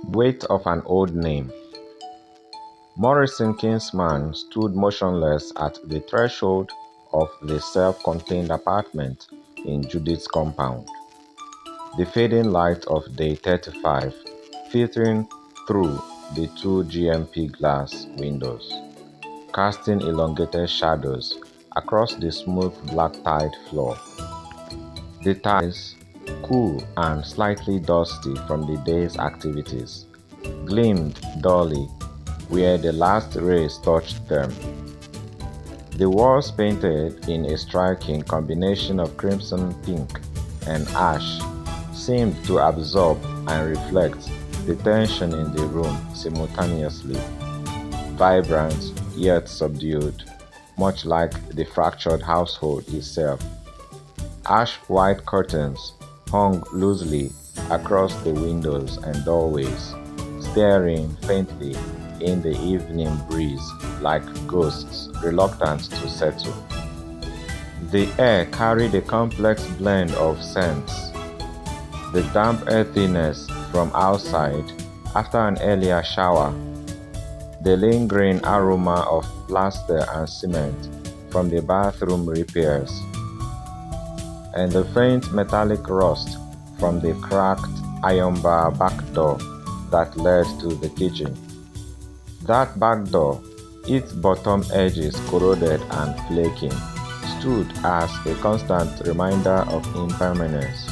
Weight of an old name. Morison-Kingsman stood motionless at the threshold of the self-contained apartment in Judith's compound. The fading light of day 35 filtering through the two GMP glass windows, casting elongated shadows across the smooth black-tiled floor. The tiles, cool and slightly dusty from the day's activities, gleamed dully where the last rays touched them. The walls, painted in a striking combination of crimson, pink, and ash, seemed to absorb and reflect the tension in the room simultaneously, vibrant yet subdued, much like the fractured household itself. Ash-white curtains hung loosely across the windows and doorways, stirring faintly in the evening breeze like ghosts reluctant to settle. The air carried a complex blend of scents. The damp earthiness from outside after an earlier shower, the lingering aroma of plaster and cement from the bathroom repairs, and the faint metallic rust from the cracked iron bar back door that led to the kitchen. That back door, its bottom edges corroded and flaking, stood as a constant reminder of impermanence.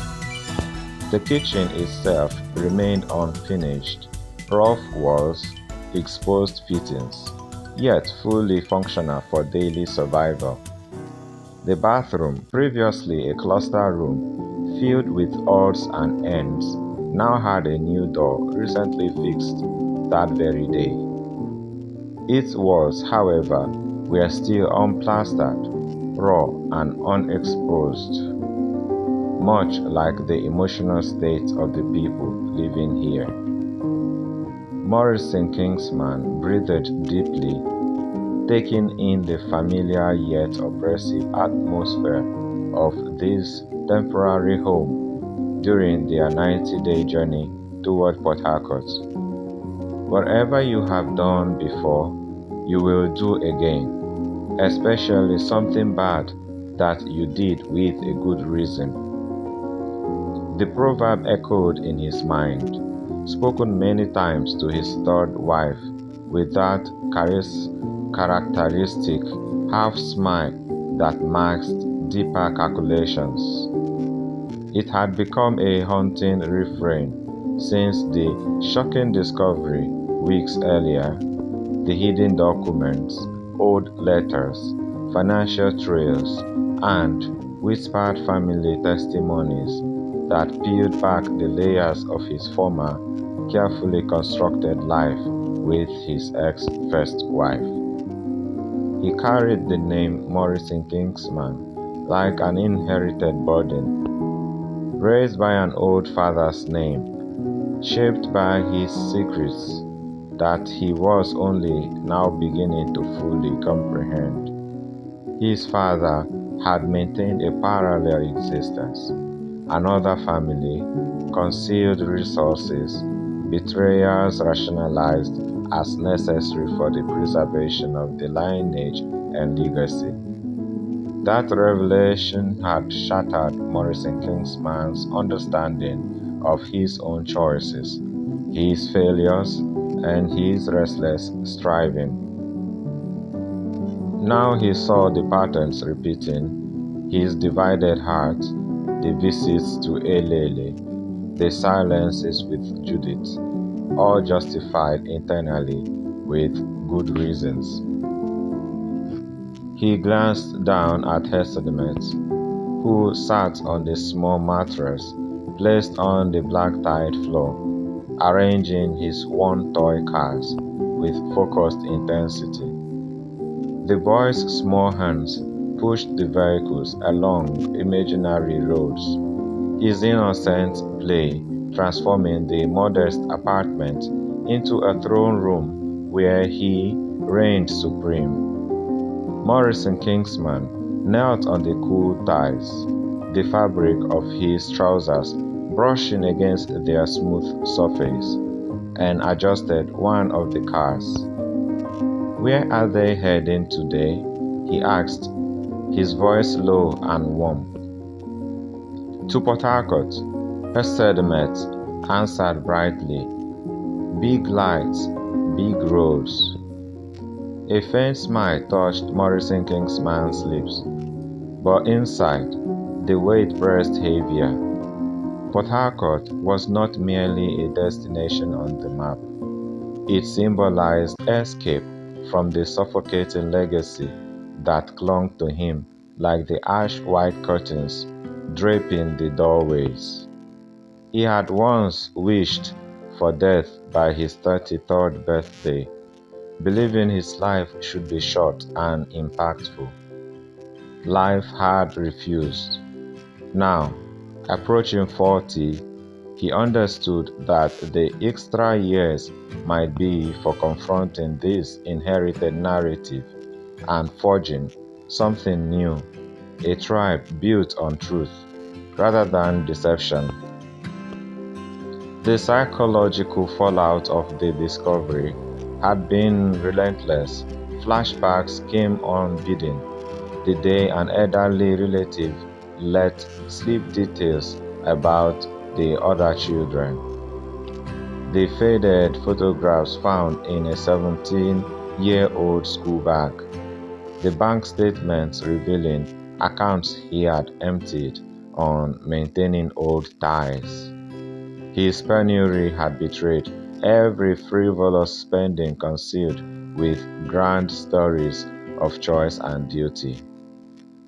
The kitchen itself remained unfinished, rough walls, exposed fittings, yet fully functional for daily survival. The bathroom, previously a cluster room filled with odds and ends, now had a new door recently fixed that very day. Its walls, however, were still unplastered, raw and unexposed, much like the emotional state of the people living here. Morison-Kingsman breathed deeply, taking in the familiar yet oppressive atmosphere of this temporary home during their 90-day journey toward Port Harcourt. Whatever you have done before, you will do again, especially something bad that you did with a good reason. The proverb echoed in his mind, spoken many times to his third wife, with that characteristic half-smile that masked deeper calculations. It had become a haunting refrain since the shocking discovery weeks earlier, the hidden documents, old letters, financial trails, and whispered family testimonies that peeled back the layers of his former, carefully constructed life with his ex-first wife. He carried the name Morison-Kingsman like an inherited burden, raised by an old father's name, shaped by his secrets that he was only now beginning to fully comprehend. His father had maintained a parallel existence, another family, concealed resources, betrayals rationalized as necessary for the preservation of the lineage and legacy. That revelation had shattered Morison-Kingsman's understanding of his own choices, his failures, and his restless striving. Now he saw the patterns repeating, his divided heart, the visits to Lulu, the silences with Judith, all justified internally with good reasons. He glanced down at Hesedimet, who sat on the small mattress placed on the black-tiled floor, arranging his worn toy cars with focused intensity. The boy's small hands pushed the vehicles along imaginary roads, his innocent play transforming the modest apartment into a throne room where he reigned supreme. Morison-Kingsman knelt on the cool tiles, the fabric of his trousers brushing against their smooth surface, and adjusted one of the cars. "Where are they heading today?" he asked, his voice low and warm. "To Port Harcourt," Essedemet answered brightly. "Big lights, big roads." A faint smile touched Morison-Kingsman's lips, but inside, the weight pressed heavier. Port Harcourt was not merely a destination on the map. It symbolized escape from the suffocating legacy that clung to him like the ash-white curtains draping the doorways. He had once wished for death by his 33rd birthday, believing his life should be short and impactful. Life had refused. Now, approaching 40, he understood that the extra years might be for confronting this inherited narrative and forging something new, a tribe built on truth rather than deception. The psychological fallout of the discovery had been relentless. Flashbacks came unbidden. The day an elderly relative let slip details about the other children. The faded photographs found in a 17-year-old school bag. The bank statements revealing accounts he had emptied on maintaining old ties. His penury had betrayed every frivolous spending concealed with grand stories of choice and duty.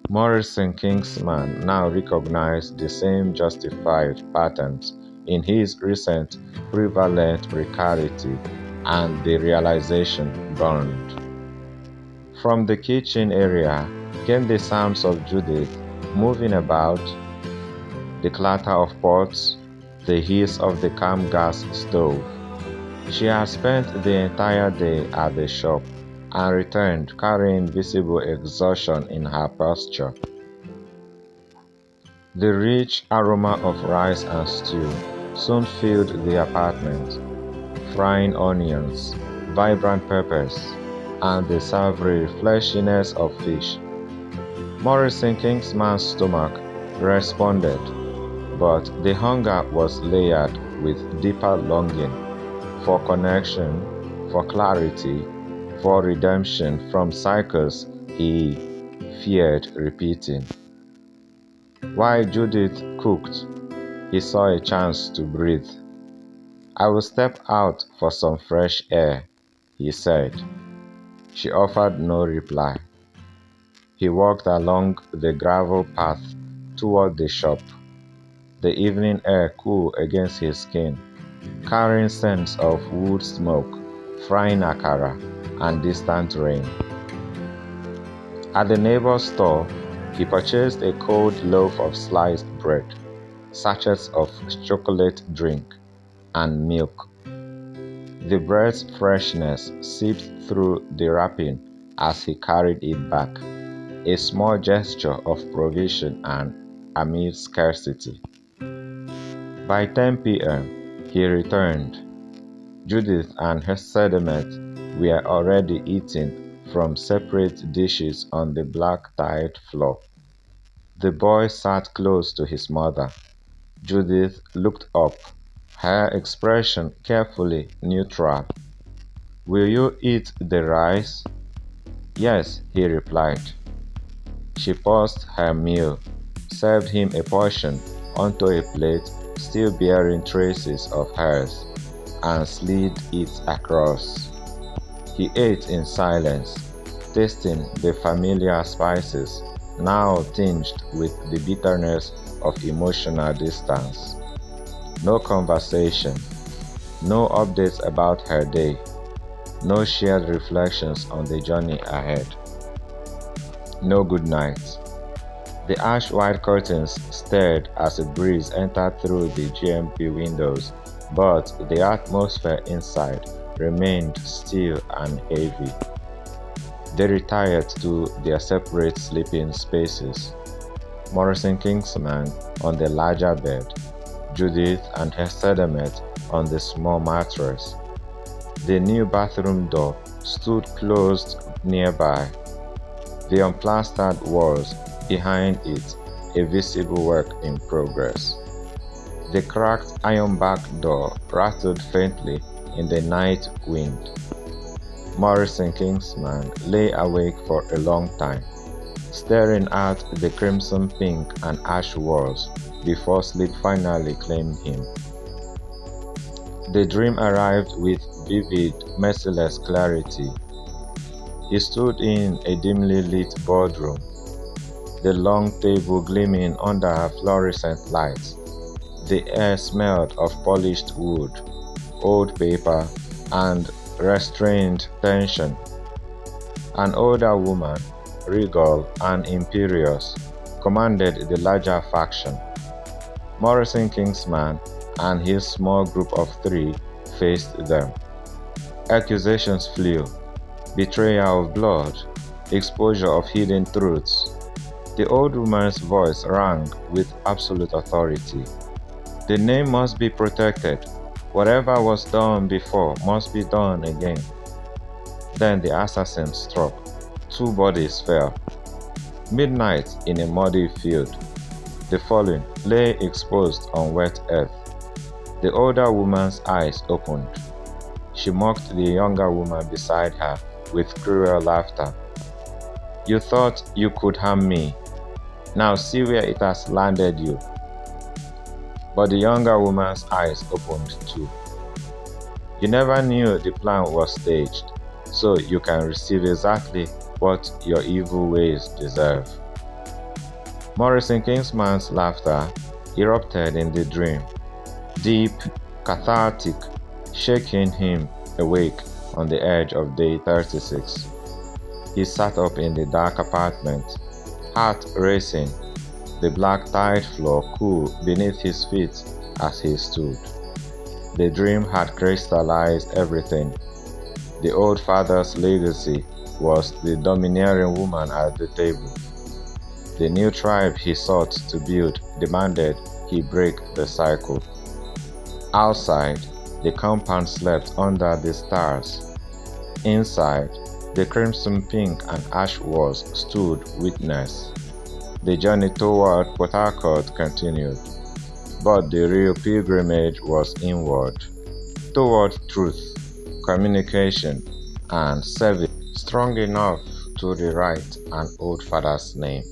Morison-Kingsman now recognized the same justified patterns in his recent prevalent precarity, and the realization burned. From the kitchen area came the sounds of Judith moving about, the clatter of pots, the hiss of the camp gas stove. She had spent the entire day at the shop and returned carrying visible exhaustion in her posture. The rich aroma of rice and stew soon filled the apartment. Frying onions, vibrant peppers, and the savory fleshiness of fish. Morison-Kingsman's stomach responded, but the hunger was layered with deeper longing for connection, for clarity, for redemption from cycles he feared repeating. While Judith cooked, he saw a chance to breathe. "I will step out for some fresh air," he said. She offered no reply. He walked along the gravel path toward the shop, the evening air cool against his skin, carrying scents of wood smoke, frying akara, and distant rain. At the neighbor's store, he purchased a cold loaf of sliced bread, sachets of chocolate drink, and milk. The bread's freshness seeped through the wrapping as he carried it back, a small gesture of provision and amid scarcity. By 10 p.m., he returned. Judith and her sediment were already eating from separate dishes on the black-tiled floor. The boy sat close to his mother. Judith looked up, her expression carefully neutral. "Will you eat the rice?" "Yes," he replied. She paused her meal, served him a portion onto a plate still bearing traces of hers, and slid it across. He ate in silence, tasting the familiar spices, now tinged with the bitterness of emotional distance. No conversation, no updates about her day, no shared reflections on the journey ahead. No good night. The ash-white curtains stirred as a breeze entered through the GMP windows, but the atmosphere inside remained still and heavy. They retired to their separate sleeping spaces. Morison-Kingsman on the larger bed, Judith and her sediment on the small mattress. The new bathroom door stood closed nearby, the unplastered walls behind it a visible work in progress. The cracked iron back door rattled faintly in the night wind. Morison-Kingsman lay awake for a long time, staring at the crimson pink and ash walls before sleep finally claimed him. The dream arrived with vivid, merciless clarity. He stood in a dimly lit boardroom, the long table gleaming under fluorescent lights. The air smelled of polished wood, old paper, and restrained tension. An older woman, regal and imperious, commanded the larger faction. Morison-Kingsman and his small group of 3 faced them. Accusations flew, betrayal of blood, exposure of hidden truths. The old woman's voice rang with absolute authority. The name must be protected. Whatever was done before must be done again. Then the assassin struck. 2 bodies fell. Midnight in a muddy field. The fallen lay exposed on wet earth. The older woman's eyes opened. She mocked the younger woman beside her with cruel laughter. "You thought you could harm me. Now see where it has landed you." But the younger woman's eyes opened too. "You never knew the plan was staged, so you can receive exactly what your evil ways deserve." Morison-Kingsman's laughter erupted in the dream, deep, cathartic, shaking him awake on the edge of day 36. He sat up in the dark apartment, heart racing, the black tile floor cool beneath his feet as he stood. The dream had crystallized everything. The old father's legacy was the domineering woman at the table. The new tribe he sought to build demanded he break the cycle. Outside, the compound slept under the stars. Inside, the crimson pink and ash walls stood witness. The journey toward Port Harcourt continued, but the real pilgrimage was inward, toward truth, communication, and service strong enough to rewrite an old father's name.